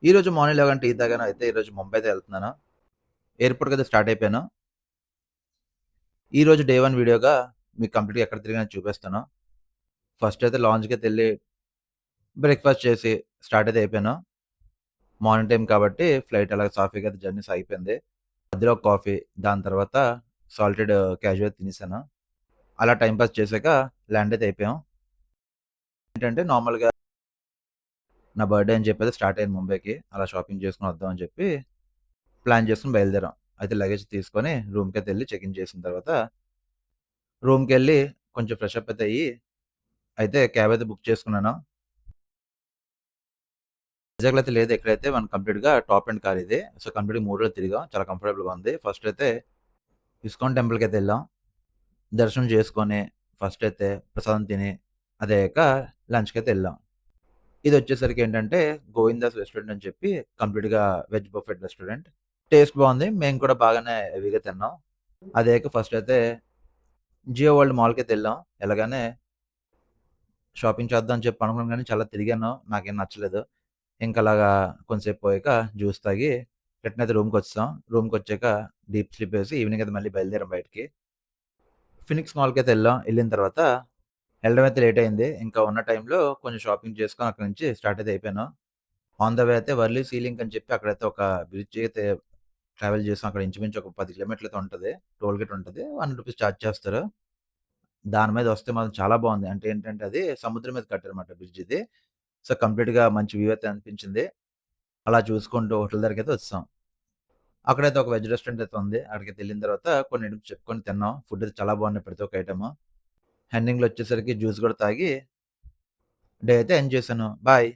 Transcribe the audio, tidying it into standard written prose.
ఈరోజు మార్నింగ్ లేవగానే టీ తాగాను. అయితే ఈరోజు ముంబై అయితే ఎళ్తున్నాను. ఎయిర్‌పోర్ట్‌కయితే స్టార్ట్ అయిపోయాను. ఈరోజు డే 1 వీడియోగా మీకు కంప్లీట్‌గా ఎక్కడ తిరిగానో చూపిస్తాను. ఫస్ట్ అయితే లాంజ్‌కైతెళ్ళి బ్రేక్‌ఫాస్ట్ చేసి స్టార్ట్ అయితే అయిపోయాను. మార్నింగ్ టైమ్ కాబట్టి ఫ్లైట్ అలాగ సాఫీగా అయితే జర్నీ సాగిపోయింది. మధ్యలో ఒక కాఫీ, దాని తర్వాత సాల్టెడ్ క్యాజువల్ తినేసాను. అలా టైమ్ పాస్ చేసాక ల్యాండ్ అయితే అయిపోయాం. ఏంటంటే నార్మల్‌గా నా బర్త్‌డే అని చెప్పేసి స్టార్ట్ అయ్యాను ముంబైకి. అలా షాపింగ్ చేసుకొని వద్దాం అని చెప్పి ప్లాన్ చేసుకొని బయలుదేరాం. అయితే లగేజ్ తీసుకొని రూమ్‌కైతే ఎళ్లి చెక్ ఇన్ చేసిన తర్వాత రూమ్‌కెళ్ళి కొంచెం ఫ్రెష్ అప్ అయితే అయ్యి, అయితే క్యాబ్ అయితే బుక్ చేసుకున్నాను. వైజాగ్‌లో అయితే లేదు. ఇక్కడైతే మనం కంప్లీట్‌గా టాప్ ఎండ్ కార్ ఇది. సో, కంప్లీట్‌గా 3 రోజులు తిరిగాం. చాలా కంఫర్టబుల్‌గా ఉంది. ఫస్ట్ అయితే ఇస్కాన్ టెంపుల్‌కైతే ఎళ్ళాం. దర్శనం చేసుకొని, ఫస్ట్ అయితే ప్రసాదం తిని, అదయ్యాక లంచ్‌కైతే ఎళ్ళాం. ఇదొచ్చేసరికి ఏంటంటే, గోవిందాస్ రెస్టారెంట్ అని చెప్పి కంప్లీట్‌గా వెజ్ బఫెట్ రెస్టారెంట్. టేస్ట్ బావుంది. మేము కూడా బాగానే హెవీగా తిన్నాం. అదయ్యాక ఫస్ట్ అయితే జియో వరల్డ్ మాల్‌కైతే ఎళ్ళాం. ఎళ్ళగానే షాపింగ్ చేద్దాం అని చెప్పి అనుకున్నాను గానీ, చాలా తిరిగాను. నాకేం నచ్చలేదు. ఇంకలాగా కొంసేపు పోయాక జ్యూస్ తాగి రిటర్న్ అయితే రూమ్‌కొచ్చేసాం. రూమ్‌కొచ్చాక డీప్ స్లీప్ ఏసి ఈవినింగ్ అయితే మళ్ళీ బయలుదేరాం బయటికి. ఫినిక్స్ మాల్‌కైతే ఎళ్ళాం. ఎళ్ళిన తర్వాత ఎళ్ళడం అయితే లేట్ అయింది. ఇంకా ఉన్న టైంలో కొంచెం షాపింగ్ చేసుకొని అక్కడి నుంచి స్టార్ట్ అయితే అయిపోయాను. ఆన్ ద వే అయితే వర్లీ సీలింక్ అని చెప్పి అక్కడైతే ఒక బ్రిడ్జ్ అయితే ట్రావెల్ చేసాం. అక్కడ ఇంచుమించు ఒక 10 కిలోమీటర్లు అయితే ఉంటది. టోల్ గేట్ ఉంటది. రూ. 100 చార్జ్ చేస్తారు. దాని మీద వస్తే మాత్రం చాలా బావుంది. అంటే ఏంటంటే అది సముద్రం మీద కట్టారన్నమాట బ్రిడ్జ్ ఇది. సో, కంప్లీట్‌గా మంచి వ్యూ అయితే అనిపించింది. అలా చూసుకుంటూ హోటల్ దగ్గరికైతే వచ్చేసాం. అక్కడైతే ఒక వెజ్ రెస్టారెంట్ అయితే ఉంది. అక్కడికైతే ఎళ్ళిన తర్వాత కొన్ని ఐటెమ్స్ చెప్పుకొని తిన్నాం. ఫుడ్ అయితే చాలా బాగున్నాయి ప్రతి ఒక్క ఐటెము. ఎండింగ్‌లో వచ్చేసరికి జ్యూస్ కూడా తాగి డే అయితే ఎండ్ చేశాను. బాయ్.